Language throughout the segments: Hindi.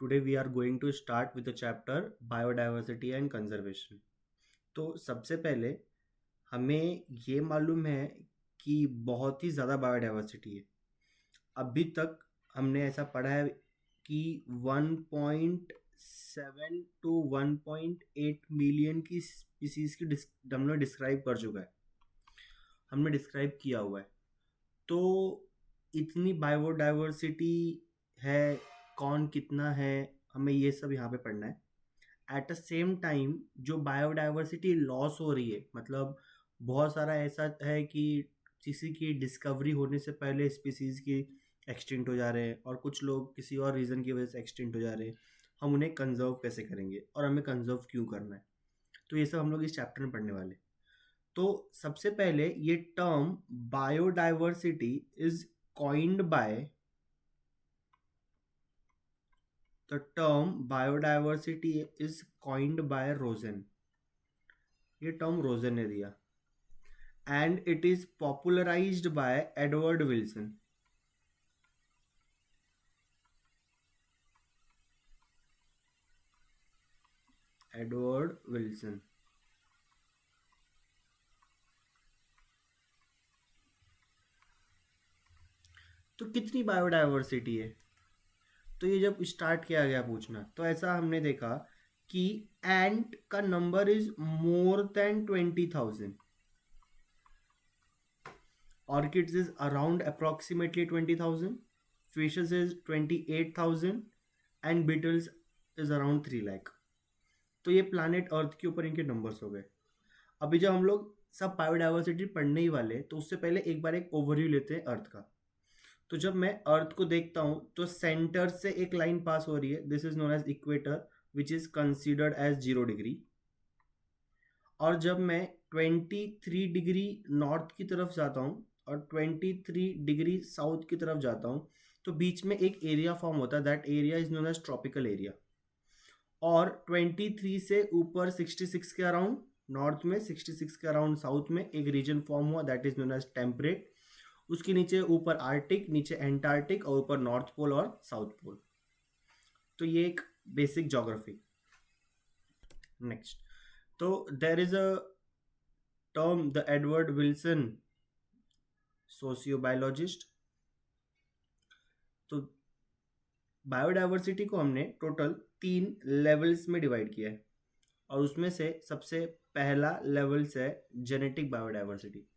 Today we are going to start with the chapter biodiversity and conservation. तो सबसे पहले हमें ये मालूम है कि बहुत ही ज़्यादा बायोडाइवर्सिटी है। अभी तक हमने ऐसा पढ़ा है कि 1.7 टू 1.8 मिलियन की स्पीसीज की हमने डिस्क्राइब कर चुका है, हमने डिस्क्राइब किया हुआ है। तो इतनी बायोडाइवर्सिटी है, कौन कितना है, हमें ये सब यहाँ पे पढ़ना है। एट द सेम टाइम जो बायोडाइवर्सिटी लॉस हो रही है, मतलब बहुत सारा ऐसा है कि किसी की डिस्कवरी होने से पहले स्पीसीज की एक्सटिंक्ट हो जा रहे हैं और कुछ लोग किसी और रीज़न की वजह से एक्सटिंक्ट हो जा रहे हैं। हम उन्हें कंजर्व कैसे करेंगे और हमें कंजर्व क्यों करना है, तो ये सब हम लोग इस चैप्टर में पढ़ने वाले। तो सबसे पहले ये term biodiversity is coined by The term biodiversity is coined by Rosen. ये टर्म रोजन ने दिया and it is popularized by Edward Wilson. Edward Wilson. तो कितनी बायोडाइवर्सिटी है, तो ये जब स्टार्ट किया गया पूछना, तो ऐसा हमने देखा कि एंट का number is more than 20,000, orchids is around approximately 20,000, fishes is 28,000 and beetles is around 3 lakh. तो ये प्लानट अर्थ के ऊपर इनके नंबर्स हो गए। अभी जब हम लोग सब बायोडाइवर्सिटी पढ़ने ही वाले, तो उससे पहले एक बार एक ओवरव्यू लेते हैं अर्थ का। तो जब मैं अर्थ को देखता हूं तो सेंटर से एक लाइन पास हो रही है, this is known as equator which is considered as 0 degree. और जब मैं 23 डिग्री नॉर्थ की तरफ जाता हूं और 23 डिग्री साउथ की तरफ जाता हूं, तो बीच में एक एरिया फॉर्म होता है, that area is known as tropical area. और 23 से ऊपर 66 के अराउंड नॉर्थ में, 66 के अराउंड साउथ में एक रीजन फॉर्म हुआ, that is known as temperate. उसके नीचे ऊपर आर्टिक, नीचे एंटार्क्टिक और ऊपर नॉर्थ पोल और साउथ पोल। तो ये एक बेसिक ज्योग्राफी। नेक्स्ट, तो there is a term the Edward Wilson sociobiologist. तो बायोडाइवर्सिटी को हमने टोटल 3 लेवल्स में डिवाइड किया है, और उसमें से सबसे पहला लेवल्स है जेनेटिक बायोडाइवर्सिटी।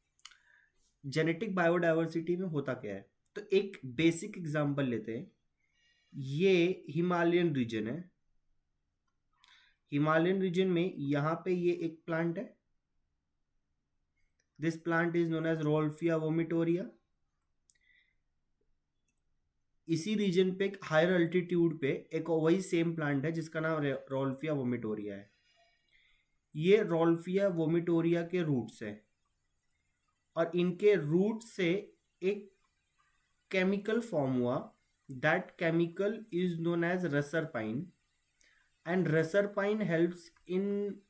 जेनेटिक बायोडाइवर्सिटी में होता क्या है, तो एक बेसिक एग्जांपल लेते हैं। ये हिमालयन रीजन है। हिमालयन रीजन में यहाँ पे ये एक प्लांट है, this plant is known as Rauvolfia vomitoria. इसी रीजन पे एक हायर अल्टीट्यूड पे एक वही सेम प्लांट है जिसका नाम रोल्फिया वोमिटोरिया है। ये रोल्फिया वोमिटोरिया के रूट्स है, और इनके रूट से एक केमिकल फॉर्म हुआ, that chemical is known as reserpine, and reserpine helps in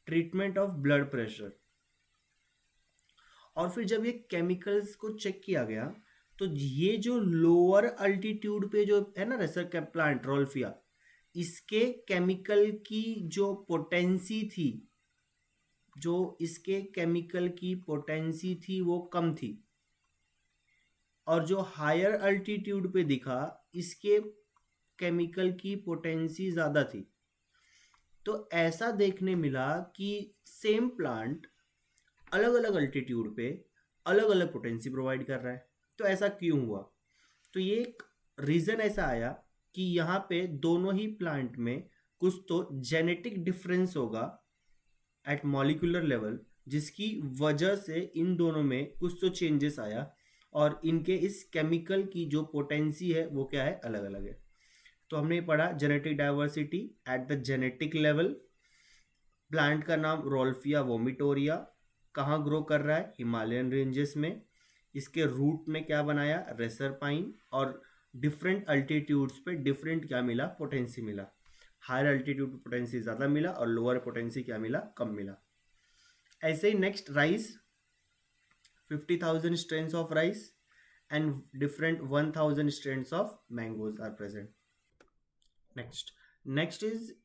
treatment of blood pressure. और फिर जब ये केमिकल्स को चेक किया गया, तो ये जो लोअर अल्टीट्यूड पे जो है ना रेसर का प्लांट रोल्फिया, इसके केमिकल की जो पोटेंसी थी, जो इसके केमिकल की पोटेंसी थी वो कम थी, और जो हायर अल्टीट्यूड पे दिखा इसके केमिकल की पोटेंसी ज़्यादा थी। तो ऐसा देखने मिला कि सेम प्लांट अलग अलग अल्टीट्यूड पे अलग अलग पोटेंसी प्रोवाइड कर रहा है। तो ऐसा क्यों हुआ, तो ये एक रीज़न ऐसा आया कि यहाँ पे दोनों ही प्लांट में कुछ तो जेनेटिक डिफरेंस होगा एट मॉलिक्यूलर लेवल, जिसकी वजह से इन दोनों में कुछ तो चेंजेस आया, और इनके इस केमिकल की जो पोटेंसी है वो क्या है, अलग अलग है। तो हमने पढ़ा genetic diversity at the genetic level. Plant का नाम रोल्फिया वोमिटोरिया, कहाँ ग्रो कर रहा है, हिमालयन रेंजेस में। इसके रूट ने क्या बनाया, रेसरपाइन, और डिफरेंट अल्टीट्यूड्स पे डिफरेंट क्या मिला, पोटेंसी मिला। हायर अल्टीट्यूड पोटेंसी ज़्यादा मिला और लोअर पोटेंसी क्या मिला, कम मिला। ऐसे ही next rice, 50,000 strains of rice and different 1,000 strains of mangoes are present. Next next is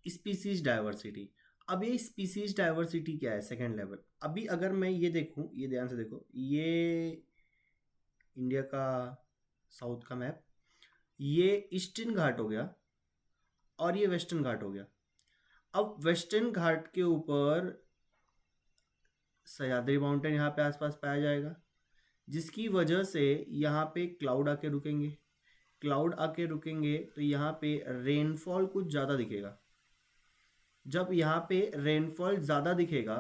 species diversity. अब ये स्पीसीज डाइवर्सिटी क्या है, सेकेंड लेवल। अभी अगर मैं ये देखूं, ये ध्यान से देखो, ये इंडिया का साउथ का मैप, ये ईस्टर्न घाट हो गया और ये वेस्टर्न घाट हो गया। अब वेस्टर्न घाट के ऊपर सह्याद्री माउंटेन यहाँ पे आसपास पाया जाएगा, जिसकी वजह से यहाँ पे क्लाउड आके रुकेंगे। क्लाउड आके रुकेंगे तो यहाँ पे रेनफॉल कुछ ज़्यादा दिखेगा। जब यहाँ पे रेनफॉल ज़्यादा दिखेगा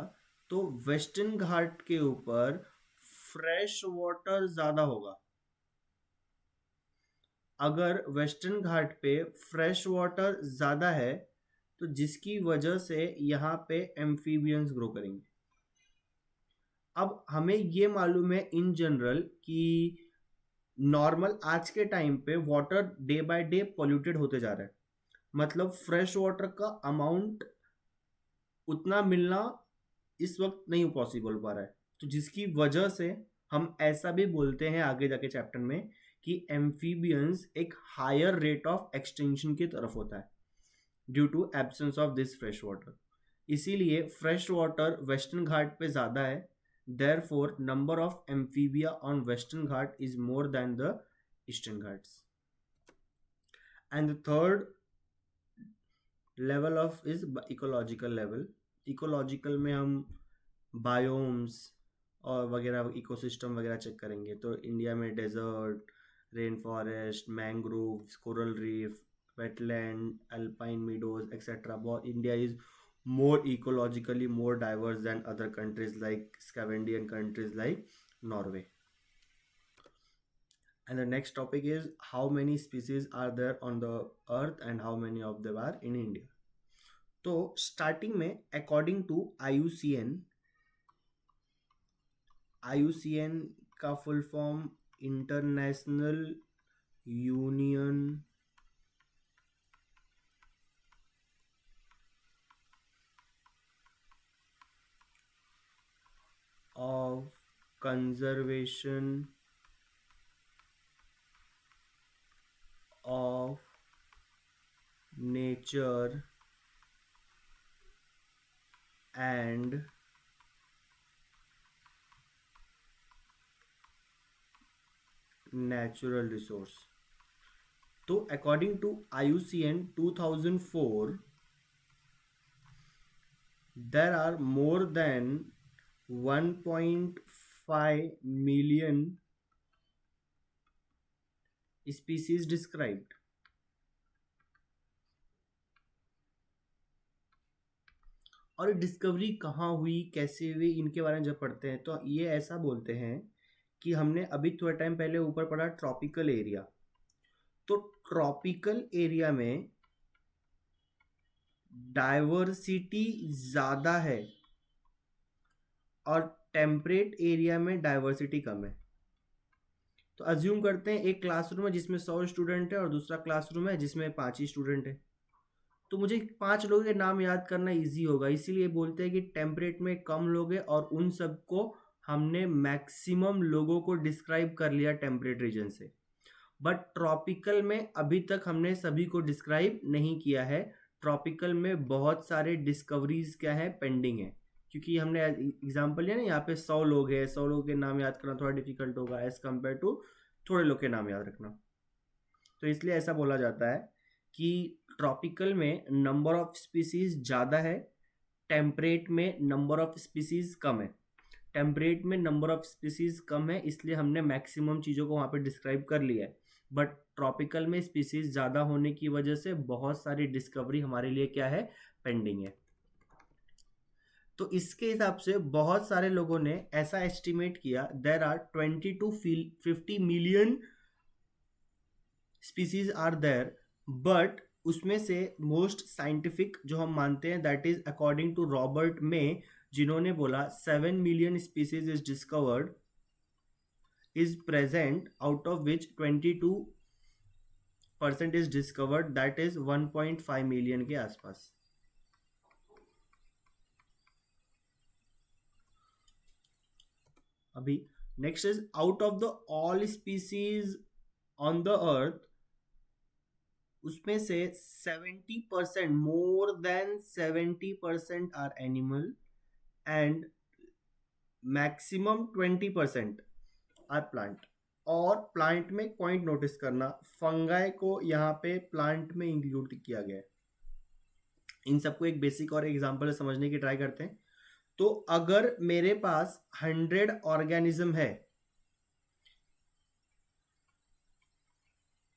तो वेस्टर्न घाट के ऊपर फ्रेश वाटर ज़्यादा होगा। अगर वेस्टर्न घाट पे फ्रेश वाटर ज़्यादा है तो जिसकी वजह से यहाँ पे एम्फीबियंस ग्रो करेंगे। अब हमें ये मालूम है इन जनरल कि नॉर्मल आज के टाइम पे water day by day polluted होते जा रहा है, मतलब फ्रेश वाटर का अमाउंट उतना मिलना इस वक्त नहीं पॉसिबल हो पा रहा है। तो जिसकी वजह से हम ऐसा भी बोलते हैं आगे जाके चैप्टर में कि एम्फीबियंस एक हायर रेट ऑफ एक्सटेंशन की तरफ होता है due to absence of this fresh water. इसीलिए फ्रेश वाटर वेस्टर्न घाट पे ज़्यादा है, therefore number of amphibia on western Ghat is more than the eastern Ghats. And the third level of is ecological level. Ecological में हम बायोम्स और वगैरह इकोसिस्टम वगैरह चेक करेंगे। तो इंडिया में desert, rain forest, mangroves, coral reef, wetland, alpine meadows etcetera. बहुत India is more ecologically more diverse than other countries like Scandinavian countries like Norway. And the next topic is how many species are there on the earth and how many of them are in India. तो स्टार्टिंग में अकॉर्डिंग टू IUCN, IUCN का full form international union of conservation of nature and natural resource. तो according to IUCN 2004 there are more than 1.5 million species described. और डिस्कवरी कहाँ हुई, कैसे हुई, इनके बारे में जब पढ़ते हैं तो ये ऐसा बोलते हैं कि हमने अभी थोड़ा टाइम पहले ऊपर पढ़ा ट्रॉपिकल एरिया। तो ट्रॉपिकल एरिया में डाइवर्सिटी ज़्यादा है और टेम्परेट एरिया में डाइवर्सिटी कम है। तो अज्यूम करते हैं एक क्लासरूम है जिसमें 100 स्टूडेंट है और दूसरा क्लासरूम है जिसमें 5 ही स्टूडेंट है। तो मुझे 5 लोगों के नाम याद करना इजी होगा, इसीलिए बोलते हैं कि टेम्परेट में कम लोग हैं और उन सबको हमने मैक्सिमम लोगों को डिस्क्राइब कर लिया टेम्परेट रीजन से। बट ट्रॉपिकल में अभी तक हमने सभी को डिस्क्राइब नहीं किया है। ट्रॉपिकल में बहुत सारे डिस्कवरीज क्या है, पेंडिंग है। क्योंकि हमने एग्जांपल लिया ना, यहाँ पे 100 लोग हैं, 100 लोगों के नाम याद करना थोड़ा डिफिकल्ट होगा एज कम्पेयर टू थोड़े लोग के नाम याद रखना। तो इसलिए ऐसा बोला जाता है कि ट्रॉपिकल में नंबर ऑफ स्पीसीज ज़्यादा है, टेम्परेट में नंबर ऑफ स्पीसीज कम है। टेम्परेट में नंबर ऑफ स्पीसीज कम है इसलिए हमने मैक्सिमम चीज़ों को वहाँ पे डिस्क्राइब कर लिया है। बट ट्रॉपिकल में स्पीसीज ज़्यादा होने की वजह से बहुत सारी डिस्कवरी हमारे लिए क्या है, पेंडिंग है। तो इसके हिसाब से बहुत सारे लोगों ने ऐसा एस्टिमेट किया there are 20 to 50 million species are there. But उसमें से मोस्ट साइंटिफिक जो हम मानते हैं that is according to Robert May, जिन्होंने बोला 7 million species is discovered is present, out of which 22% is discovered, that is 1.5 million के आसपास। अभी next is out of the all species on the earth उसमें से 70%, more than 70% are animal and maximum 20% are plant. और प्लांट में पॉइंट नोटिस करना, फंगाई को यहाँ पे प्लांट में इंक्लूड किया गया है। इन सबको एक बेसिक और एग्जांपल समझने की ट्राई करते हैं। तो अगर मेरे पास 100 ऑर्गेनिज्म है,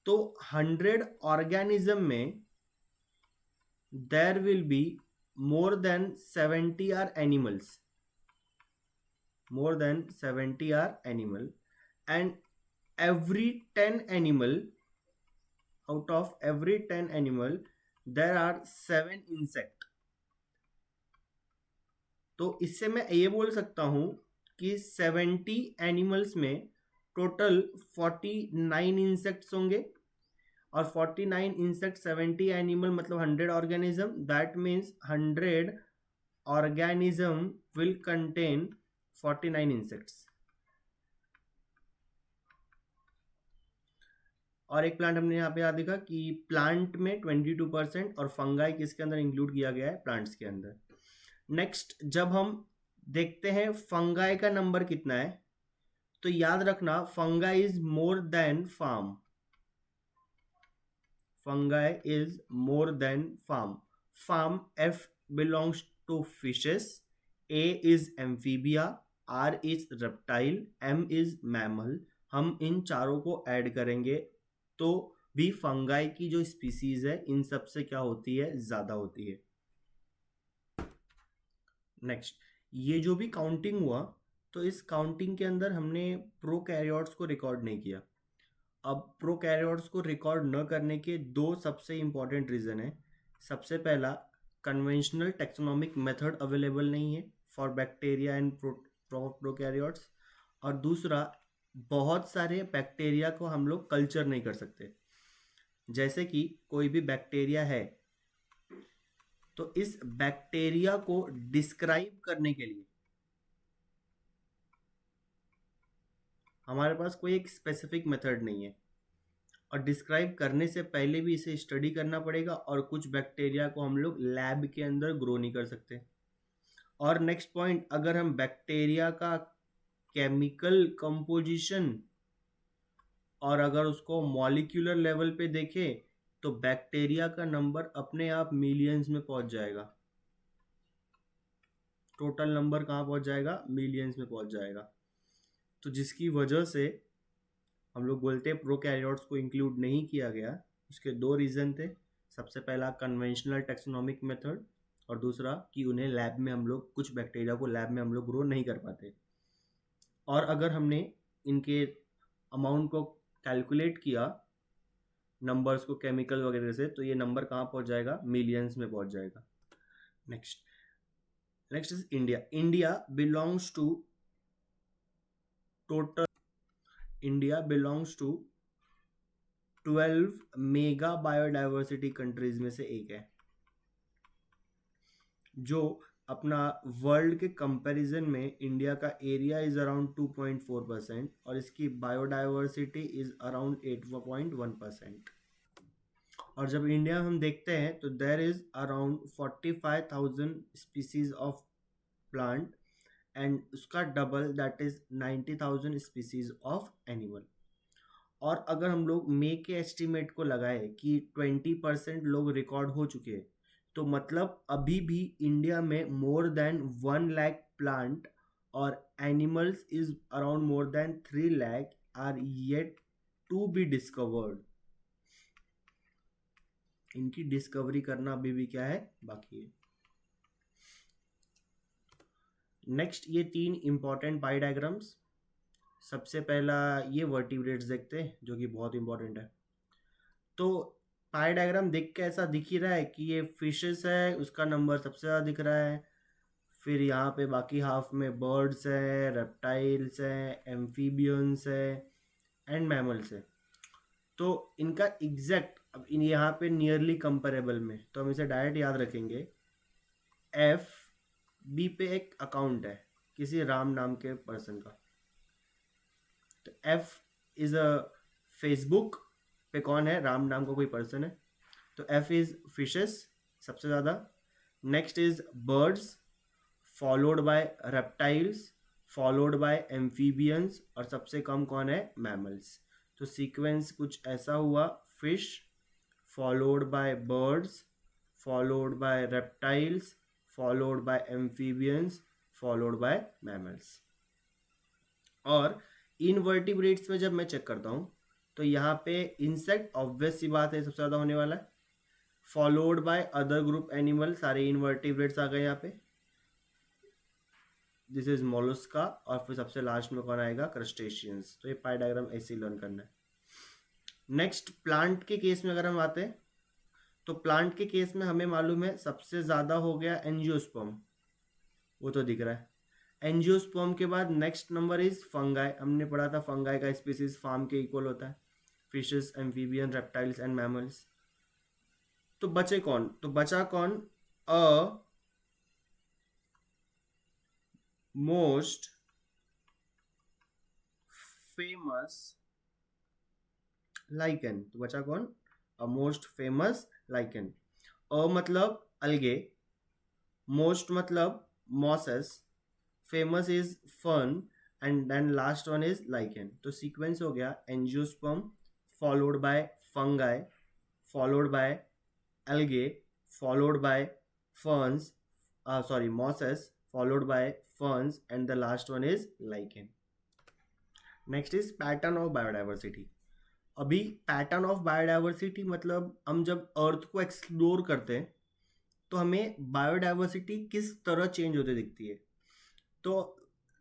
तो 100 ऑर्गेनिज्म में there will be more than 70 are animals, more than 70 are animal, and every 10 animal, out of every 10 animal there are 7 insect। तो इससे मैं ये बोल सकता हूं कि 70 एनिमल्स में टोटल 49 इंसेक्ट्स होंगे, और 49 इंसेक्ट 70 एनिमल मतलब 100 organism, that means 100 organism will contain 49 insects। और एक प्लांट हमने यहाँ पे याद देखा कि प्लांट में 22% और फंगाई किसके अंदर इंक्लूड किया गया है, प्लांट्स के अंदर। नेक्स्ट, जब हम देखते हैं फंगाई का नंबर कितना है, तो याद रखना fungi is more than fern, fungi is more than fern. Fern F belongs to fishes, A is amphibia, R is reptile, M is mammal। हम इन चारों को ऐड करेंगे तो भी फंगाई की जो स्पीसीज है इन सब से क्या होती है, ज्यादा होती है। नेक्स्ट, ये जो भी काउंटिंग हुआ, तो इस काउंटिंग के अंदर हमने प्रोकैरियोट्स को रिकॉर्ड नहीं किया। अब प्रोकैरियोट्स को रिकॉर्ड न करने के दो सबसे इंपॉर्टेंट रीजन है। सबसे पहला, कन्वेंशनल टेक्सोनॉमिक मेथड अवेलेबल नहीं है फॉर बैक्टीरिया एंड प्रोकैरियोट्स, और दूसरा, बहुत सारे बैक्टीरिया को हम लोग कल्चर नहीं कर सकते। जैसे कि कोई भी बैक्टीरिया है, तो इस बैक्टीरिया को डिस्क्राइब करने के लिए हमारे पास कोई एक स्पेसिफिक मेथड नहीं है, और डिस्क्राइब करने से पहले भी इसे स्टडी करना पड़ेगा, और कुछ बैक्टीरिया को हम लोग लैब के अंदर ग्रो नहीं कर सकते। और नेक्स्ट पॉइंट, अगर हम बैक्टीरिया का केमिकल कंपोजिशन और अगर उसको मॉलिक्यूलर लेवल पे देखें, तो बैक्टीरिया का नंबर अपने आप मिलियंस में पहुंच जाएगा। टोटल नंबर कहाँ पहुंच जाएगा, मिलियंस में पहुंच जाएगा। तो जिसकी वजह से हम लोग बोलते हैं प्रोकैरियोट्स को इंक्लूड नहीं किया गया। उसके दो रीज़न थे। सबसे पहला कन्वेंशनल टेक्सोनॉमिक मेथड, और दूसरा कि उन्हें लैब में हम लोग, कुछ बैक्टीरिया को लैब में हम लोग ग्रो नहीं कर पाते। और अगर हमने इनके अमाउंट को कैलकुलेट किया, नंबर्स को केमिकल वगैरह से, तो ये नंबर कहाँ पहुँच जाएगा, मिलियंस में पहुँच जाएगा। Next is India. India belongs to total, India belongs to 12 mega biodiversity countries में से एक है, जो अपना वर्ल्ड के कंपैरिजन में इंडिया का एरिया इज अराउंड 2.4% और इसकी बायोडाइवर्सिटी इज अराउंड 8.1%। और जब इंडिया हम देखते हैं तो there is around 45,000 species of plant, and उसका double that is 90,000 species of animal. और अगर हम लोग मे के एस्टिमेट को लगाए कि 20% लोग रिकॉर्ड हो चुके हैं, तो मतलब अभी भी इंडिया में मोर देन 1 लाख प्लांट और animals is around more than 3 lakh are yet to be discovered. इनकी डिस्कवरी करना अभी भी क्या है, बाकी है। नेक्स्ट, ये 3 इंपॉर्टेंट पाई डायग्राम्स। सबसे पहला ये वर्टिब्रेट्स देखते हैं, जो कि बहुत इंपॉर्टेंट है। तो पाई डायग्राम देख के ऐसा दिख ही रहा है कि ये फिशेस है, उसका नंबर सबसे ज़्यादा दिख रहा है। फिर यहाँ पे बाकी हाफ में बर्ड्स है, रेप्टाइल्स है, एम्फीबियंस है एंड मैमल्स है। तो इनका एग्जैक्ट, अब इन यहाँ पे नियरली कंपेरेबल में, तो हम इसे डायरेक्ट याद रखेंगे। एफ बी पे एक अकाउंट है किसी राम नाम के पर्सन का, तो एफ इज अ फेसबुक पे कौन है, राम नाम का कोई पर्सन है। तो F इज फिशेस सबसे ज़्यादा, next is birds, followed bye reptiles, followed by amphibians, और सबसे कम कौन है, मैमल्स। तो सीक्वेंस कुछ ऐसा हुआ, fish followed by birds, followed bye reptiles, followed by amphibians, followed by mammals. और इनवर्टिब्रेट्स में जब मैं चेक करता हूँ तो यहाँ पे इंसेक्ट ऑब्वियस सी बात है सबसे ज़्यादा होने वाला है, followed by other group animal, सारे इनवर्टिब्रेट्स आ गए यहाँ पे, दिस इज मोलस्का, और फिर सबसे लास्ट में कौन आएगा, क्रस्टेशियंस। तो ये पाई डायग्राम ऐसे ही लर्न करना है। नेक्स्ट प्लांट के केस में अगर हम आते हैं तो प्लांट के केस में हमें मालूम है सबसे ज़्यादा हो गया एंजियोस्पर्म, वो तो दिख रहा है। एंजियोस्पर्म के बाद नेक्स्ट नंबर इज फंगाई, हमने पढ़ा था फंगाई का स्पीसीज फार्म के इक्वल होता है, fishes, amphibian, reptiles and mammals. तो बचे कौन, तो बचा कौन, अ मोस्ट फेमस लाइकन, तो बचा कौन, uh most famous lichen. Uh मतलब अलगे, मोस्ट मतलब mosses, famous is fern, and then last one is lichen. तो सीक्वेंस हो गया angiosperm followed by fungi, followed by algae, followed by ferns, sorry, mosses, followed by ferns, and the last one is lichen. Next is pattern of biodiversity. अभी पैटर्न ऑफ बायोडाइवर्सिटी मतलब हम जब अर्थ को एक्सप्लोर करते हैं तो हमें बायोडाइवर्सिटी किस तरह चेंज होते दिखती है। तो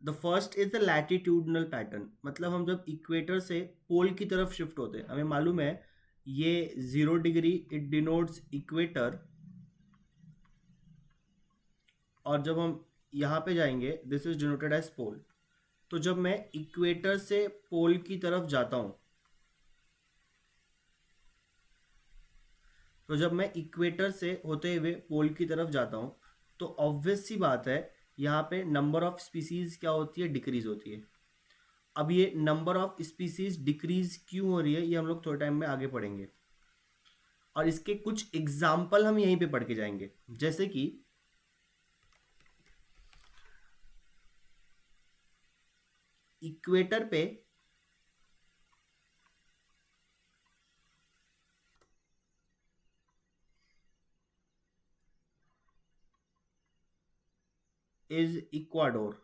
the first is the latitudinal pattern, मतलब हम जब इक्वेटर से पोल की तरफ शिफ्ट होते हैं, हमें मालूम है ये 0 डिग्री इट डिनोट्स इक्वेटर, और जब हम यहाँ पे जाएंगे दिस इज डिनोटेड एज पोल। तो जब मैं इक्वेटर से पोल की तरफ जाता हूँ, तो जब मैं इक्वेटर से होते हुए पोल की तरफ जाता हूँ तो ऑब्वियस सी बात है यहाँ पे नंबर ऑफ स्पीसीज क्या होती है, डिक्रीज होती है। अब ये नंबर ऑफ स्पीसीज डिक्रीज क्यों हो रही है ये हम लोग थोड़े टाइम में आगे पढ़ेंगे, और इसके कुछ एग्जाम्पल हम यहीं पे पढ़ के जाएंगे। जैसे कि इक्वेटर पे इज इक्वाडोर,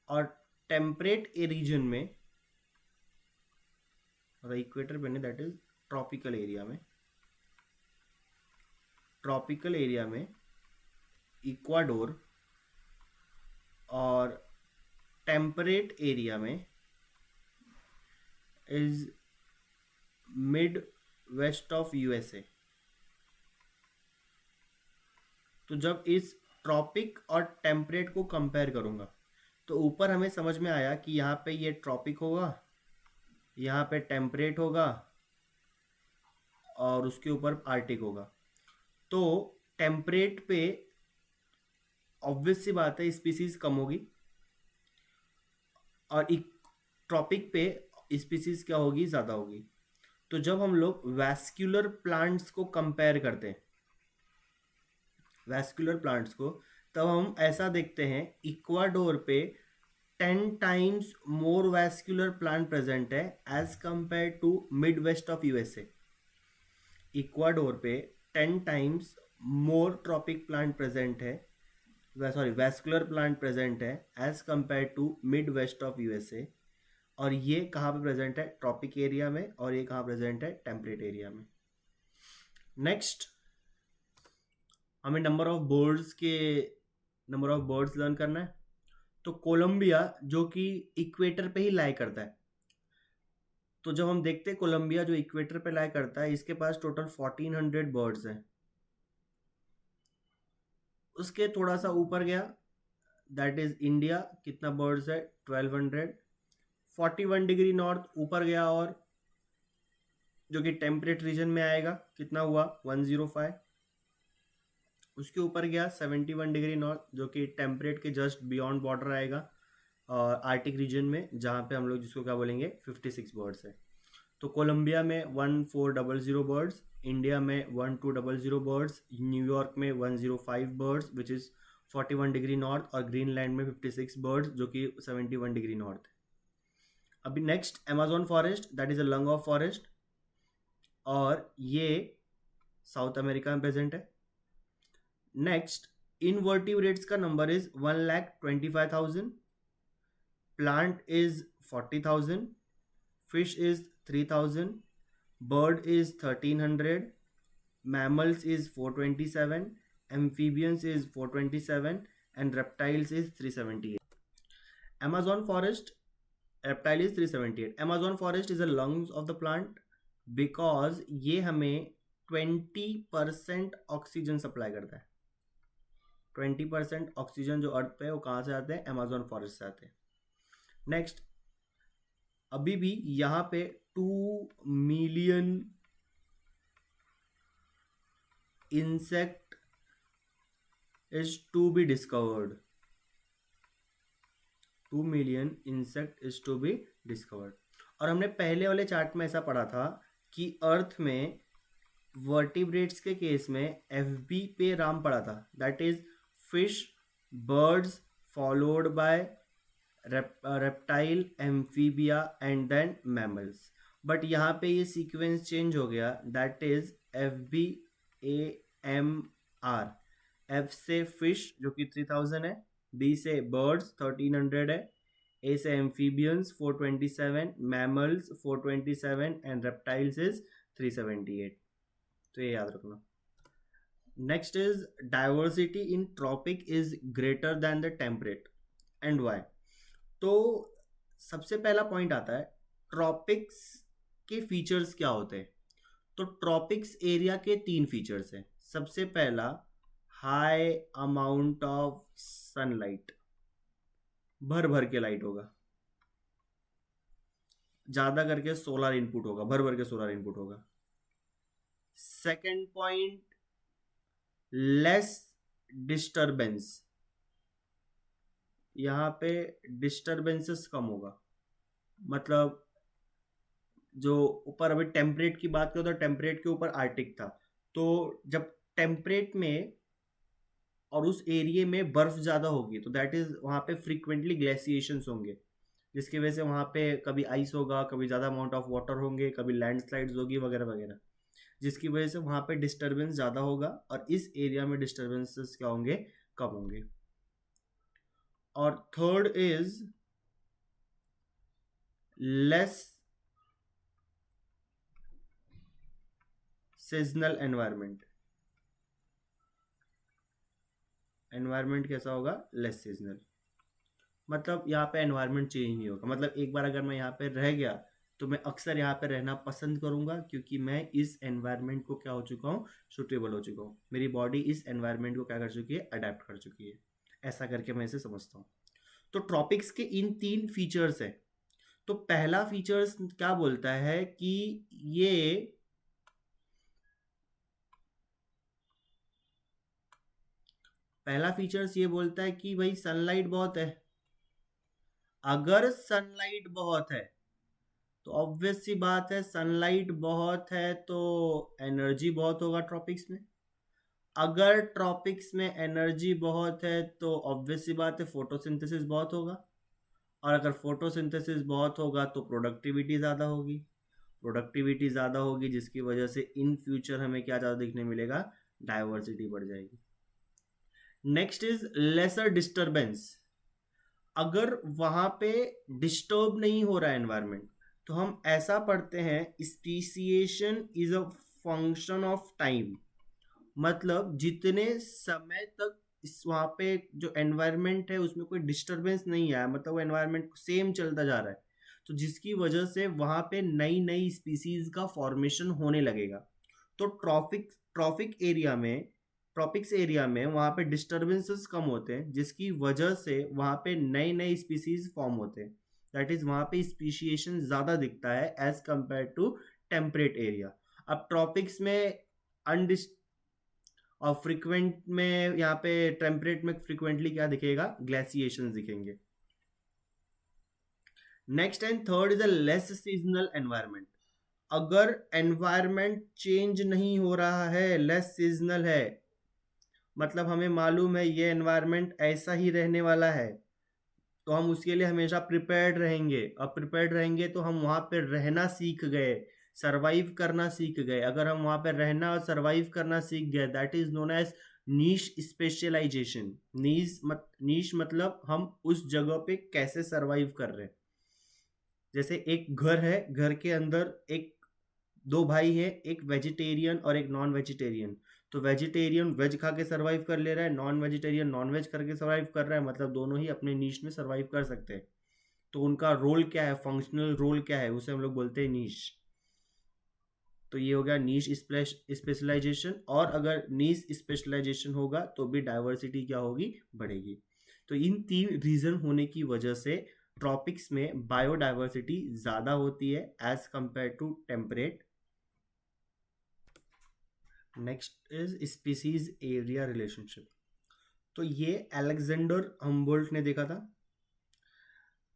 और टेम्परेट रीजन में, और इक्वेटर पे नहीं, दैट इज ट्रॉपिकल एरिया में, ट्रॉपिकल एरिया में इक्वाडोर, और टेम्परेट एरिया में is mid west of USA. तो जब इस ट्रॉपिक और टेम्परेट को कंपेयर करूंगा तो ऊपर हमें समझ में आया कि यहाँ पे ये ट्रॉपिक होगा, यहाँ पे टेम्परेट होगा, और उसके ऊपर आर्टिक होगा। तो टेम्परेट पे ऑब्वियस सी बात है स्पीसीज कम होगी, और ट्रॉपिक पे स्पीसीज क्या होगी, ज़्यादा होगी। तो जब हम लोग वैस्कुलर प्लांट्स को कंपेयर करते हैं, वैस्कुलर प्लांट्स को, तब हम ऐसा देखते हैं इक्वाडोर पे 10 times more vascular plant present है as compare to mid west of USA. Ecuador पे 10 times more tropic plant present है, सॉरी वैस्कुलर प्लांट प्रेजेंट है as compare to mid west of USA. और ये कहाँ पे प्रेजेंट है, ट्रॉपिक एरिया में, और ये कहाँ प्रेजेंट है, टेम्परेट एरिया में। नेक्स्ट हमें नंबर ऑफ बर्ड्स लर्न करना है। तो कोलंबिया जो कि इक्वेटर पे ही लाई करता है, तो जब हम देखते हैं कोलंबिया जो इक्वेटर पे लाई करता है, इसके पास टोटल 1400 बर्ड्स हैं। उसके थोड़ा सा ऊपर गया दैट इज इंडिया, कितना बर्ड्स है, 1200। 41 डिग्री नॉर्थ ऊपर गया, और जो कि टेम्परेट रीजन में आएगा, कितना हुआ, 105। उसके ऊपर गया 71 डिग्री नॉर्थ, जो कि टेम्परेट के जस्ट बियॉन्ड बॉर्डर आएगा, और आर्टिक रीजन में, जहाँ पे हम लोग जिसको क्या बोलेंगे 56 बर्ड्स है। तो कोलंबिया में 1400 बर्ड्स, इंडिया में 1200 बर्ड्स, न्यूयॉर्क में 105 birds which is 41 degree north, और ग्रीनलैंड में 56 बर्ड्स जो कि 71 डिग्री नॉर्थ है। अभी next Amazon forest, that is a lung of forest, और ये साउथ अमेरिका में प्रेजेंट है। नेक्स्ट इनवर्टिब्रेट्स का number is 1,25,000, plant is 40,000, fish is 3,000, bird is 1300, mammals is 427, amphibians is 427, and reptiles is 378. Amazon forest, reptile is 378. Amazon forest is the lungs of the plant because ये हमें 20% ऑक्सीजन सप्लाई करता है। 20% ऑक्सीजन जो अर्थ पे है वो कहाँ से आते हैं? अमेजोन फॉरेस्ट से आते हैं। नेक्स्ट, अभी भी यहाँ पे 2 million insect is to be discovered. 2 million insect is to be discovered. और हमने पहले वाले चार्ट में ऐसा पढ़ा था कि अर्थ में वर्टिब्रेट्स के केस में FB पे राम पड़ा था, that is fish, birds, followed by reptile, amphibia and then mammals. But यहाँ पे ये सीक्वेंस चेंज हो गया, that is FB AMR। F से फिश जो कि 3000 है, B से बर्ड्स 1300 है, A से amphibians 427, mammals 427 and reptiles is 378। तो ये याद रखना। Next is diversity in tropic is greater than the temperate and why. तो सबसे पहला पॉइंट आता है ट्रॉपिक्स के फीचर्स क्या होते हैं। तो ट्रॉपिक्स एरिया के 3 फीचर्स हैं। सबसे पहला, हाई अमाउंट ऑफ सनलाइट, भर भर के लाइट होगा, ज्यादा करके सोलर इनपुट होगा, भर भर के सोलर इनपुट होगा। सेकेंड पॉइंट, लेस डिस्टर्बेंस, यहाँ पे डिस्टर्बेंसेस कम होगा। मतलब जो ऊपर अभी टेम्परेट की बात करो तो टेम्परेट के ऊपर आर्टिक था, तो जब टेम्परेट में और उस एरिया में बर्फ ज़्यादा होगी तो दैट इज़ वहाँ पे फ्रीक्वेंटली ग्लेशिएशंस होंगे, जिसकी वजह से वहाँ पे कभी आइस होगा, कभी ज़्यादा अमाउंट ऑफ वाटर होंगे, कभी लैंडस्लाइड्स होगी वगैरह वगैरह, जिसकी वजह से वहाँ पे डिस्टर्बेंस ज़्यादा होगा और इस एरिया में डिस्टर्बेंसेस क्या होंगे? कम होंगे। और third is less seasonal environment. Environment कैसा होगा? लेस सीजनल, मतलब यहाँ पे एनवायरनमेंट चेंज नहीं होगा। मतलब एक बार अगर मैं यहाँ पे रह गया तो मैं अक्सर यहाँ पे रहना पसंद करूँगा, क्योंकि मैं इस एनवायरनमेंट को क्या हो चुका हूँ? सूटेबल हो चुका हूँ। मेरी बॉडी इस एनवायरनमेंट को क्या कर चुकी है? अडेप्ट कर चुकी है। ऐसा करके मैं इसे समझता हूँ। तो ट्रॉपिक्स के इन 3 फीचर्स हैं। तो पहला फीचर्स क्या बोलता है कि ये पहला फीचर्स ये बोलता है कि भाई सनलाइट बहुत है। अगर सनलाइट बहुत है तो ऑब्वियस सी बात है, सनलाइट बहुत है तो एनर्जी बहुत होगा ट्रॉपिक्स में। अगर ट्रॉपिक्स में एनर्जी बहुत है तो ऑब्वियस सी बात है फोटोसिंथेसिस बहुत होगा, और अगर फोटोसिंथेसिस बहुत होगा तो प्रोडक्टिविटी ज़्यादा होगी। प्रोडक्टिविटी ज़्यादा होगी जिसकी वजह से इन फ्यूचर हमें क्या ज़्यादा देखने मिलेगा? डाइवर्सिटी बढ़ जाएगी। Next is lesser disturbance. अगर वहाँ पे डिस्टर्ब नहीं हो रहा है एनवायरनमेंट, तो हम ऐसा पढ़ते हैं speciation is a function of time. मतलब जितने समय तक इस वहाँ पे जो एनवायरनमेंट है उसमें कोई डिस्टर्बेंस नहीं आया, मतलब वो एनवायरनमेंट सेम चलता जा रहा है, तो जिसकी वजह से वहाँ पे नई नई स्पीसीज का फॉर्मेशन होने लगेगा। तो ट्रॉपिक्स एरिया में वहाँ पे डिस्टर्बेंसेस कम होते हैं, जिसकी वजह से वहाँ पे नए नए स्पीसीज फॉर्म होते हैं। दैट इज वहाँ पे स्पीशिएशन ज़्यादा दिखता है as compare to temperate area. अब ट्रॉपिक्स में और फ्रीक्वेंट में, यहाँ पे टेम्परेट में फ्रीक्वेंटली क्या दिखेगा? ग्लेशिएशन दिखेंगे। Next and third is a less seasonal environment. अगर एनवायरनमेंट चेंज नहीं हो रहा है, लेस सीजनल है, मतलब हमें मालूम है ये एनवायरनमेंट ऐसा ही रहने वाला है, तो हम उसके लिए हमेशा प्रिपेयर्ड रहेंगे। और प्रिपेयर्ड रहेंगे तो हम वहाँ पे रहना सीख गए, सरवाइव करना सीख गए। अगर हम वहाँ पे रहना और सरवाइव करना सीख गए, that is known as niche specialization. Niche मतलब हम उस जगह पे कैसे सरवाइव कर रहे हैं। जैसे एक घर है, घर के अंदर एक दो भाई है, एक वेजिटेरियन और एक नॉन वेजिटेरियन। तो वेजिटेरियन वेज खा के सर्वाइव कर ले रहा है, नॉन वेजिटेरियन नॉन वेज करके सर्वाइव कर रहा है, मतलब दोनों ही अपने नीश में सर्वाइव कर सकते हैं। तो उनका रोल क्या है, फंक्शनल रोल क्या है, उसे हम लोग बोलते हैं नीश। तो ये हो गया नीश स्पेशलाइजेशन। और अगर नीश स्पेशलाइजेशन होगा तो भी डाइवर्सिटी क्या होगी, बढ़ेगी। तो इन 3 रीजन होने की वजह से ट्रॉपिक्स में बायोडाइवर्सिटी ज़्यादा होती है as compare to temperate. Next is species area relationship. तो ये अलेक्जेंडर हम्बोल्ट ने देखा था।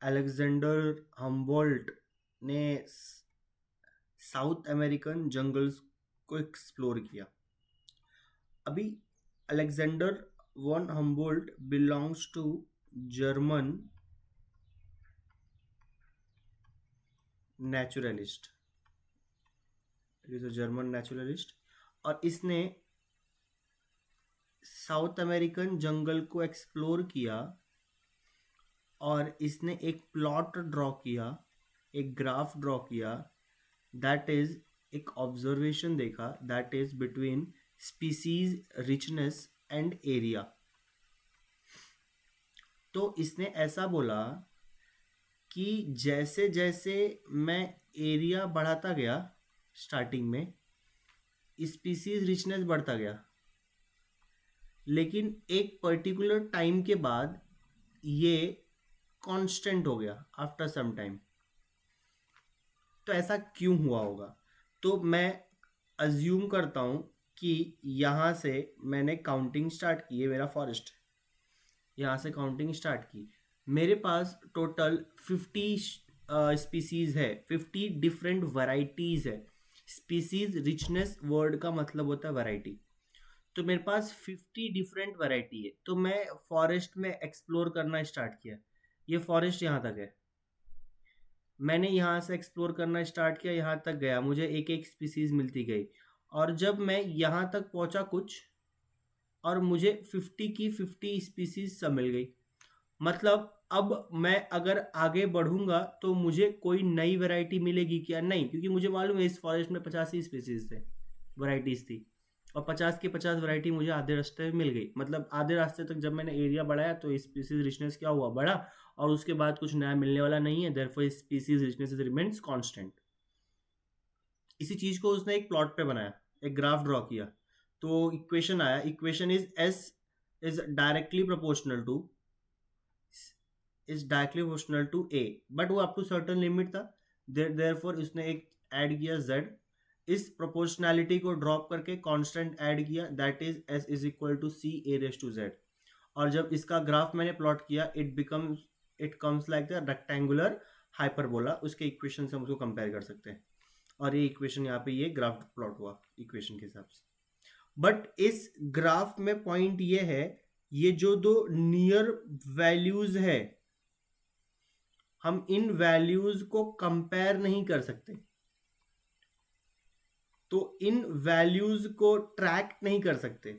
अलेक्जेंडर हम्बोल्ट ने साउथ अमेरिकन जंगल्स को एक्सप्लोर किया। अभी Alexander von Humboldt belongs to German naturalist, it is a German naturalist. और इसने साउथ अमेरिकन जंगल को एक्सप्लोर किया और इसने एक प्लॉट ड्रॉ किया, एक ग्राफ ड्रॉ किया, दैट इज एक ऑब्जर्वेशन देखा, that is between species richness and area. तो इसने ऐसा बोला कि जैसे जैसे मैं एरिया बढ़ाता गया, स्टार्टिंग में स्पीसीज रिचनेस बढ़ता गया, लेकिन एक पर्टिकुलर टाइम के बाद ये कांस्टेंट हो गया आफ्टर सम टाइम। तो ऐसा क्यों हुआ होगा? तो मैं अज्यूम करता हूँ कि यहाँ से मैंने काउंटिंग स्टार्ट की, ये मेरा फॉरेस्ट, यहाँ से काउंटिंग स्टार्ट की, मेरे पास टोटल 50 स्पीसीज है, 50 डिफरेंट वैरायटीज है। स्पीसीज रिचनेस वर्ड का मतलब होता है वैरायटी। तो मेरे पास 50 डिफरेंट वैरायटी है। तो मैं फॉरेस्ट में एक्सप्लोर करना स्टार्ट किया। ये फॉरेस्ट यहाँ तक है, मैंने यहाँ से एक्सप्लोर करना स्टार्ट किया, यहाँ तक गया, मुझे एक एक स्पीसीज मिलती गई। और जब मैं यहाँ तक पहुँचा कुछ, और मुझे 50 की 50 स्पीसीज सब मिल गई। मतलब अब मैं अगर आगे बढ़ूंगा तो मुझे कोई नई वैरायटी मिलेगी क्या? नहीं, क्योंकि मुझे मालूम है इस फॉरेस्ट में 50 ही स्पीसीज थे, वैरायटीज थी। और 50 की 50 वैरायटी मुझे आधे रास्ते में मिल गई। मतलब आधे रास्ते तक जब मैंने एरिया बढ़ाया तो स्पीसीज रिचनेस क्या हुआ, बढ़ा। और उसके बाद कुछ नया मिलने वाला नहीं है, therefore species richness remains constant. इसी चीज को उसने एक प्लॉट पे बनाया, एक ग्राफ ड्रॉ किया। तो इक्वेशन आया, equation is S is directly proportional to A, but वो अप टू सर्टन लिमिट था। देयरफॉर उसने एक ऐड किया z, इस प्रोपोर्शनैलिटी को ड्रॉप करके कांस्टेंट ऐड किया, that is s is equal to c a raise to z। और जब इसका ग्राफ मैंने प्लॉट किया, it comes like the rectangular hyperbola. उसके इक्वेशन से हम उसको कंपेयर कर सकते हैं। और ये इक्वेशन यहाँ पे ये ग्राफ प्लॉट हुआ इक्वेशन के हिसाब से। बट इस ग्राफ में पॉइंट ये है, ये जो दो नियर वैल्यूज है, हम इन वैल्यूज को कंपेयर नहीं कर सकते। तो इन वैल्यूज को ट्रैक नहीं कर सकते।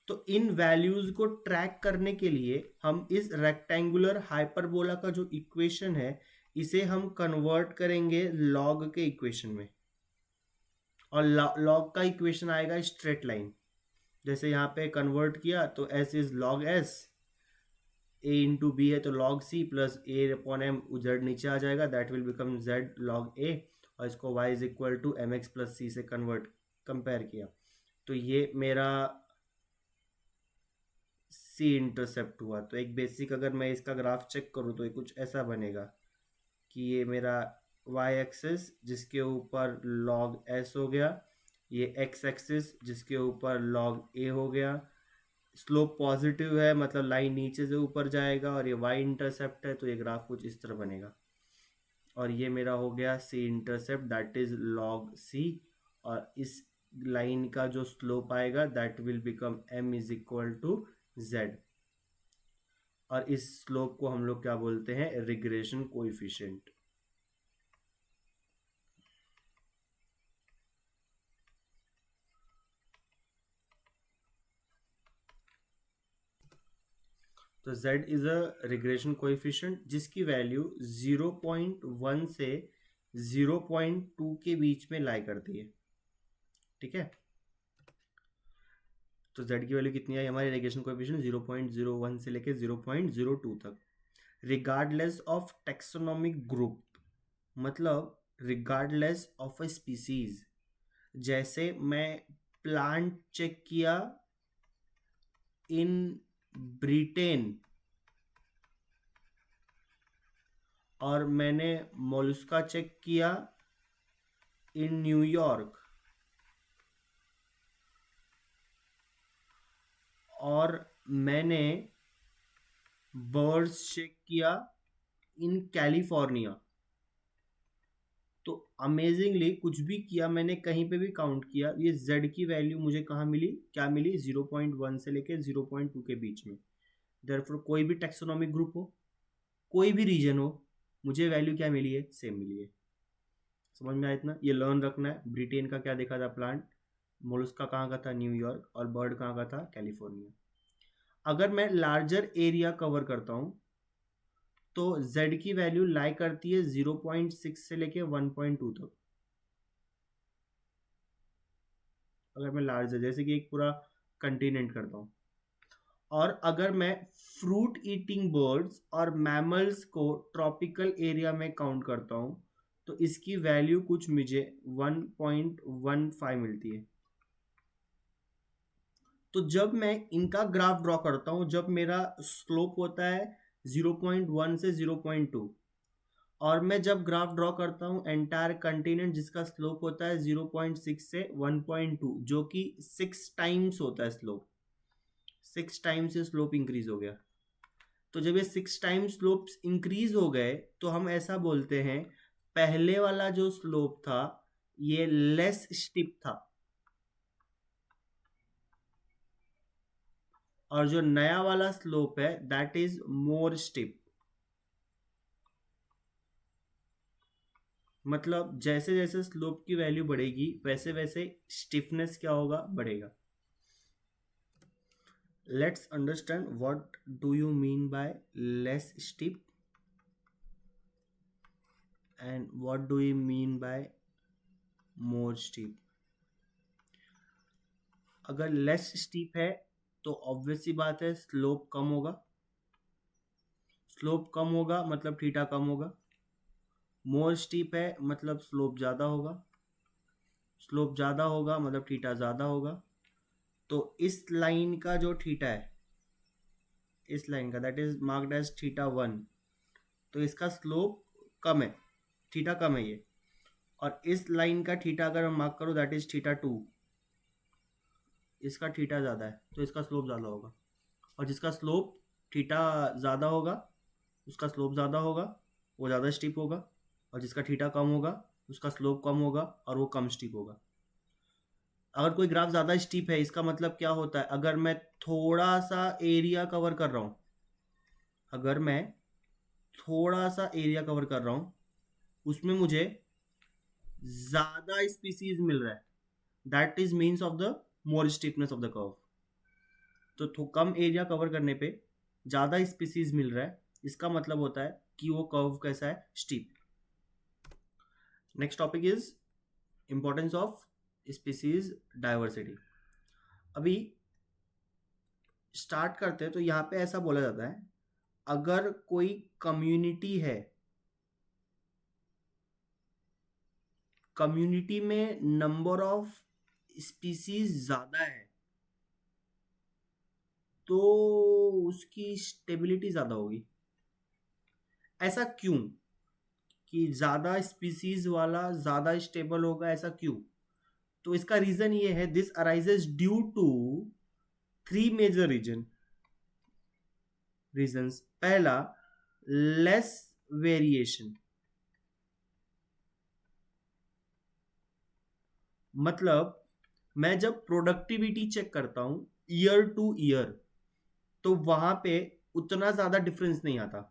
तो इन वैल्यूज को ट्रैक करने के लिए हम इस रेक्टेंगुलर हाइपरबोला का जो इक्वेशन है, इसे हम कन्वर्ट करेंगे लॉग के इक्वेशन में। और लॉग का इक्वेशन आएगा स्ट्रेट लाइन। जैसे यहाँ पे कन्वर्ट किया तो s is log s, a into b है तो log c plus a upon m, z नीचे आ जाएगा, that will become z log a। और इसको y is equal to m x plus c से कंपेयर किया, तो ये मेरा c इंटरसेप्ट हुआ। तो एक बेसिक अगर मैं इसका ग्राफ चेक करूँ तो ये कुछ ऐसा बनेगा कि ये मेरा y एक्सिस जिसके ऊपर लॉग s हो गया, ये x एक्सिस जिसके ऊपर लॉग a हो गया। स्लोप पॉजिटिव है, मतलब लाइन नीचे से ऊपर जाएगा, और ये y इंटरसेप्ट है, तो ये ग्राफ कुछ इस तरह बनेगा। और ये मेरा हो गया C intercept that is log C, और इस लाइन का जो स्लोप आएगा that will become m is equal to z, और इस स्लोप को हम लोग क्या बोलते हैं, रिग्रेशन कोएफिशिएंट। तो z is a regression coefficient जिसकी वैल्यू 0.1 से 0.2 के बीच में लाई करती है, ठीक है। तो z की वैल्यू कितनी आई हमारी रिग्रेशन कोएफिशिएंट, 0.01 से लेके 0.02 तक, रिगार्डलेस ऑफ टेक्सोनोमिक ग्रुप, मतलब रिगार्डलेस ऑफ अ स्पीसीज। जैसे मैं प्लांट चेक किया इन ब्रिटेन और मैंने मोलस्का चेक किया इन न्यूयॉर्क, और मैंने बर्ड्स चेक किया इन कैलिफोर्निया। तो अमेजिंगली कुछ भी किया मैंने, कहीं पे भी काउंट किया, ये z की वैल्यू मुझे कहाँ मिली, क्या मिली, 0.1 से लेके 0.2 के बीच में। देयरफॉर कोई भी टेक्सोनॉमिक ग्रुप हो, कोई भी रीजन हो, मुझे वैल्यू क्या मिली है, सेम मिली है। समझ में आया इतना, ये लर्न रखना है। ब्रिटेन का क्या देखा था प्लांट, मोलस्का कहाँ का था, न्यूयॉर्क, और बर्ड कहाँ का था, कैलिफोर्निया। अगर मैं लार्जर एरिया कवर करता हूँ तो z की वैल्यू लाई करती है 0.6 से लेके 1.2 तक। अगर मैं लार्जर जैसे कि एक पूरा कंटिनेंट करता हूँ, और अगर मैं फ्रूट ईटिंग बर्ड्स और मैमल्स को ट्रॉपिकल एरिया में काउंट करता हूँ तो इसकी वैल्यू कुछ मुझे 1.15 मिलती है। तो जब मैं इनका ग्राफ ड्रॉ करता हूँ, जब मेरा स्लोप होता है 0.1 से 0.2, और मैं जब ग्राफ ड्रॉ करता हूँ एंटायर कंटिनेंट जिसका स्लोप होता है 0.6 से 1.2, जो कि 6 टाइम्स होता है स्लोप, 6 टाइम्स से स्लोप इंक्रीज हो गया। तो जब ये 6 टाइम्स स्लोप्स इंक्रीज हो गए तो हम ऐसा बोलते हैं पहले वाला जो स्लोप था ये लेस स्टिप था, और जो नया वाला स्लोप है दैट इज मोर स्टिप। मतलब जैसे जैसे स्लोप की वैल्यू बढ़ेगी वैसे वैसे स्टिफनेस क्या होगा, बढ़ेगा। Let's understand what do you mean by less steep and what do you mean by more steep. अगर लेस स्टीप है तो ऑब्वियस सी बात है स्लोप कम होगा, स्लोप कम होगा मतलब थीटा कम होगा। मोर स्टीप है मतलब स्लोप ज़्यादा होगा, स्लोप ज़्यादा होगा मतलब थीटा ज़्यादा होगा। तो इस लाइन का जो थीटा है, इस लाइन का that is marked as theta 1, तो इसका स्लोप कम है, थीटा कम है ये। और इस लाइन का थीटा अगर मैं मार्क करूँ दैट इज थीटा 2, इसका थीटा ज़्यादा है तो इसका स्लोप ज़्यादा होगा। और जिसका स्लोप थीटा ज़्यादा होगा उसका स्लोप ज़्यादा होगा, वो ज़्यादा स्टीप होगा। और जिसका थीटा कम होगा उसका स्लोप कम होगा और वो कम स्टीप होगा। अगर कोई ग्राफ ज़्यादा स्टीप है इसका मतलब क्या होता है, अगर मैं थोड़ा सा एरिया कवर कर रहा हूँ, अगर मैं थोड़ा सा एरिया कवर कर रहा हूँ उसमें मुझे ज़्यादा स्पीसीज मिल रहा है, that is means of the more steepness of the curve. तो कम एरिया कवर करने पे ज़्यादा स्पीसीज मिल रहा है, इसका मतलब होता है कि वो कर्व कैसा है, steep. Next topic is importance of species diversity. अभी स्टार्ट करते हैं तो यहाँ पे ऐसा बोला जाता है अगर कोई कम्युनिटी है, कम्युनिटी में नंबर ऑफ स्पीसीज ज़्यादा है तो उसकी स्टेबिलिटी ज़्यादा होगी। ऐसा क्यों कि ज़्यादा स्पीसीज वाला ज़्यादा स्टेबल होगा, ऐसा क्यों? तो इसका रीज़न ये है, this arises due to 3 major reasons. पहला, लेस वेरिएशन, मतलब मैं जब प्रोडक्टिविटी चेक करता हूँ ईयर टू ईयर, तो वहां पे उतना ज़्यादा डिफरेंस नहीं आता,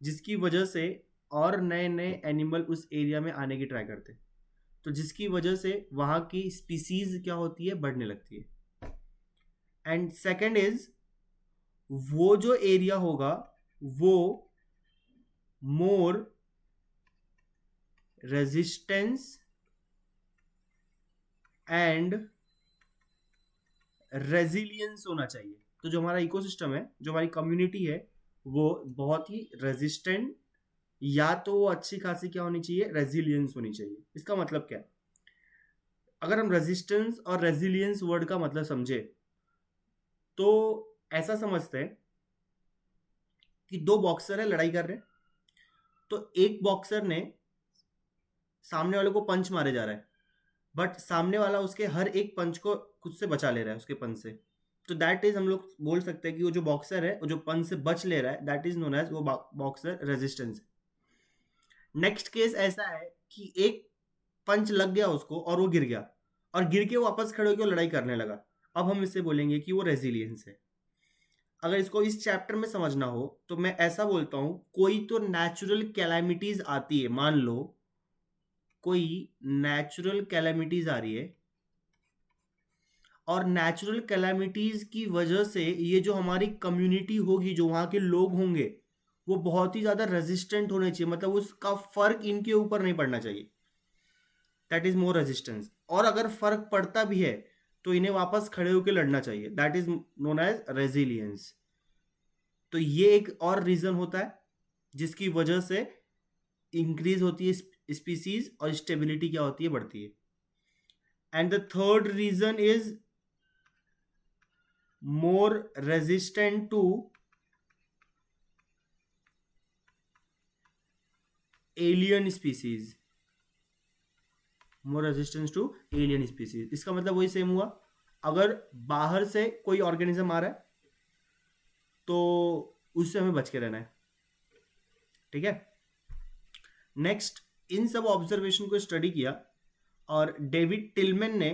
जिसकी वजह से और नए नए एनिमल उस एरिया में आने की ट्राई करते, तो जिसकी वजह से वहाँ की स्पीसीज क्या होती है, बढ़ने लगती है। एंड सेकंड इज, वो जो एरिया होगा वो मोर रेजिस्टेंस एंड रेजिलियंस होना चाहिए। तो जो हमारा इकोसिस्टम है, जो हमारी कम्युनिटी है, वो बहुत ही रेजिस्टेंट, या तो वो अच्छी खासी क्या होनी चाहिए, रेजिलियंस होनी चाहिए। इसका मतलब क्या है, अगर हम रेजिस्टेंस और रेजिलियंस वर्ड का मतलब समझे तो ऐसा समझते हैं कि दो बॉक्सर है, लड़ाई कर रहे हैं, तो एक बॉक्सर ने सामने वाले को पंच मारे जा रहा है, बट सामने वाला उसके हर एक पंच को खुद से बचा ले रहा है उसके पंच से। तो दैट इज, हम लोग बोल सकते हैं कि वो जो बॉक्सर है, वो जो पंच से बच ले रहा है, दैट इज नोन एज वो बॉक्सर रेजिस्टेंस है। नेक्स्ट केस ऐसा है कि एक पंच लग गया उसको और वो गिर गया, और गिर के वापस खड़े होकर लड़ाई करने लगा। अब हम इससे बोलेंगे कि वो रेजिलियंस है। अगर इसको इस चैप्टर में समझना हो तो मैं ऐसा बोलता हूं, कोई तो नेचुरल कैलामिटीज आती है, मान लो कोई नेचुरल कैलामिटीज आ रही है, और नेचुरल कैलामिटीज की वजह से ये जो हमारी कम्युनिटी होगी, जो वहां के लोग होंगे, वो बहुत ही ज्यादा रेजिस्टेंट होने चाहिए, मतलब उसका फर्क इनके ऊपर नहीं पड़ना चाहिए, दैट इज मोर रेजिस्टेंस। और अगर फर्क पड़ता भी है तो इन्हें वापस खड़े होकर लड़ना चाहिए, that is known as resilience. तो ये एक और रीजन होता है जिसकी वजह से इंक्रीज होती है स्पीसीज, और स्टेबिलिटी क्या होती है, बढ़ती है। And the third reason is more resistant to alien species, more resistance to alien species. इसका मतलब वही सेम हुआ, अगर बाहर से कोई ऑर्गेनिज्म आ रहा है तो उससे हमें बच के रहना है, ठीक है। नेक्स्ट, इन सब ऑब्जर्वेशन को स्टडी किया और डेविड टिलमैन ने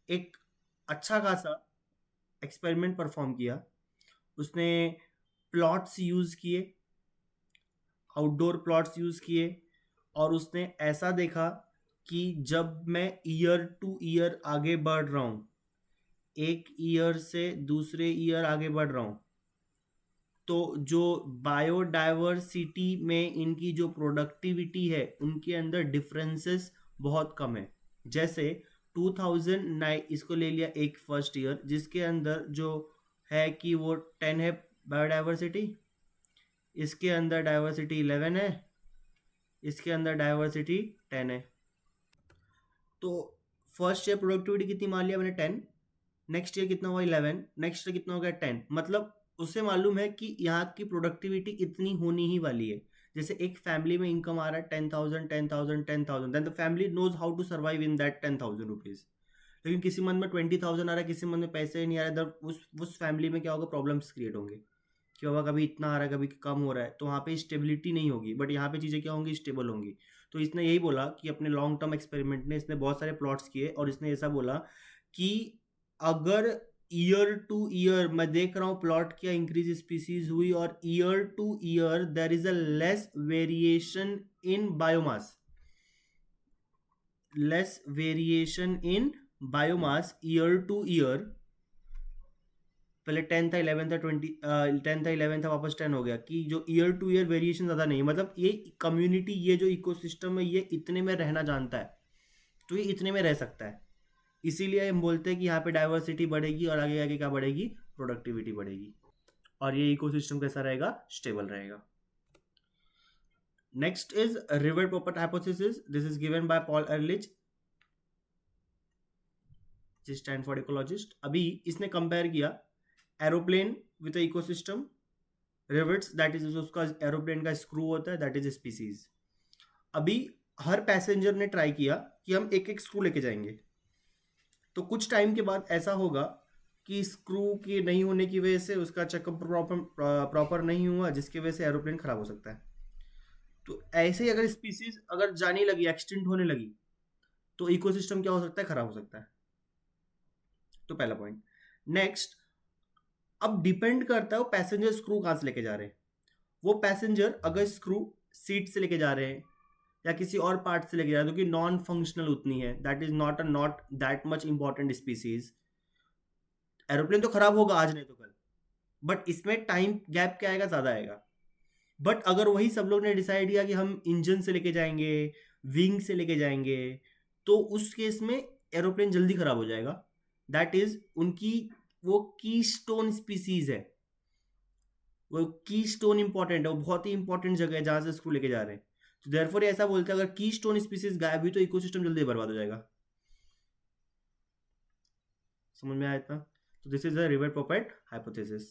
एक अच्छा खासा एक्सपेरिमेंट परफॉर्म किया। उसने प्लॉट्स यूज किए, आउटडोर प्लॉट्स यूज किए, और उसने ऐसा देखा कि जब मैं ईयर टू ईयर आगे बढ़ रहा हूँ, एक ईयर से दूसरे ईयर आगे बढ़ रहा हूँ, तो जो बायोडाइवर्सिटी में इनकी जो प्रोडक्टिविटी है, उनके अंदर डिफरेंसेस बहुत कम है। जैसे 2009 इसको ले लिया एक फर्स्ट ईयर, जिसके अंदर जो है कि वो 10 है बायोडाइवर्सिटी, इसके अंदर डाइवर्सिटी 11 है, इसके अंदर डाइवर्सिटी 10 है। तो फर्स्ट ईयर प्रोडक्टिविटी कितनी मान लिया मैंने, 10। नेक्स्ट ईयर कितना हुआ, 11। नेक्स्ट ईयर कितना हो गया, 10। मतलब उससे मालूम है कि यहाँ की प्रोडक्टिविटी इतनी होनी ही वाली है। जैसे एक फैमिली में इनकम आ रहा है 10,000 10,000 10,000, then the family knows how to survive in that 10,000 rupees. लेकिन किसी मंथ में 20,000 आ रहा है, किसी मंथ में पैसे नहीं आ रहा है, उस फैमिली में क्या होगा, प्रॉब्लम्स क्रिएट होंगे कि बाबा कभी इतना आ रहा है, कभी कम हो रहा है, तो वहाँ पे स्टेबिलिटी नहीं होगी। बट यहाँ पे चीज़ें क्या होंगी, स्टेबल होंगी। तो इसने यही बोला कि अपने लॉन्ग टर्म एक्सपेरिमेंट में इसने बहुत सारे प्लॉट्स किए, और इसने ऐसा बोला कि अगर ईयर टू ईयर मैं देख रहा हूँ प्लॉट क्या इंक्रीज स्पीसीज हुई, और year two year there is a less variation in biomass, less variation in biomass year two year. पहले 10 था, 11 था, 10 था, 11 था, वापस 10 हो गया, कि जो ईयर टू ईयर वेरिएशन ज़्यादा नहीं, मतलब ये कम्युनिटी, ये जो इकोसिस्टम है, ये इतने में रहना जानता है, तो ये इतने में रह सकता है। इसीलिए हम बोलते हैं कि यहाँ पे डाइवर्सिटी बढ़ेगी, और आगे आगे क्या बढ़ेगी, प्रोडक्टिविटी बढ़ेगी, और ये इकोसिस्टम कैसा रहेगा, स्टेबल रहेगा। Next is revert property hypothesis. This is given by Paul एरलिच, Stanford ecologist. अभी इसने कंपेयर किया aeroplane with ecosystem, reverts that is उसका एरोप्लेन का स्क्रू होता है, दैट इज स्पीसीज। अभी हर पैसेंजर ने ट्राई किया कि हम एक एक स्क्रू लेके जाएंगे, तो कुछ टाइम के बाद ऐसा होगा कि स्क्रू के नहीं होने की वजह से उसका चेकअप प्रॉपर नहीं हुआ, जिसकी वजह से एरोप्लेन खराब हो सकता है। तो ऐसे ही अगर स्पीसीज अगर जाने लगी, एक्सटिंक्ट होने लगी, तो इकोसिस्टम क्या हो सकता है, खराब हो सकता है। तो पहला पॉइंट। नेक्स्ट, अब डिपेंड करता है वो पैसेंजर स्क्रू कहाँ से लेके जा रहे हैं। वो पैसेंजर अगर स्क्रू सीट से लेके जा रहे हैं या किसी और पार्ट से लेके जा रहे हैं, जो कि नॉन फंक्शनल उतनी है, that is not that much important species, aeroplane तो खराब होगा आज नहीं तो कल, बट इसमें टाइम गैप क्या आएगा, ज्यादा आएगा। बट अगर वही सब लोग ने डिसाइड किया कि हम इंजन से लेके जाएंगे, विंग से लेके जाएंगे, तो उस केस में एरोप्लेन जल्दी खराब हो जाएगा। दैट इज उनकी वो की स्टोन स्पीसीज है, वो की स्टोन इंपॉर्टेंट है, वो बहुत ही इंपॉर्टेंट जगह है जहां से स्क्रू लेके जा रहे हैं। तो देयरफॉर ऐसा बोलते हैं अगर की स्टोन स्पीसीज गायब हुई तो इकोसिस्टम जल्दी बर्बाद हो जाएगा। समझ में आया इतना? तो this is a rivet popper hypothesis.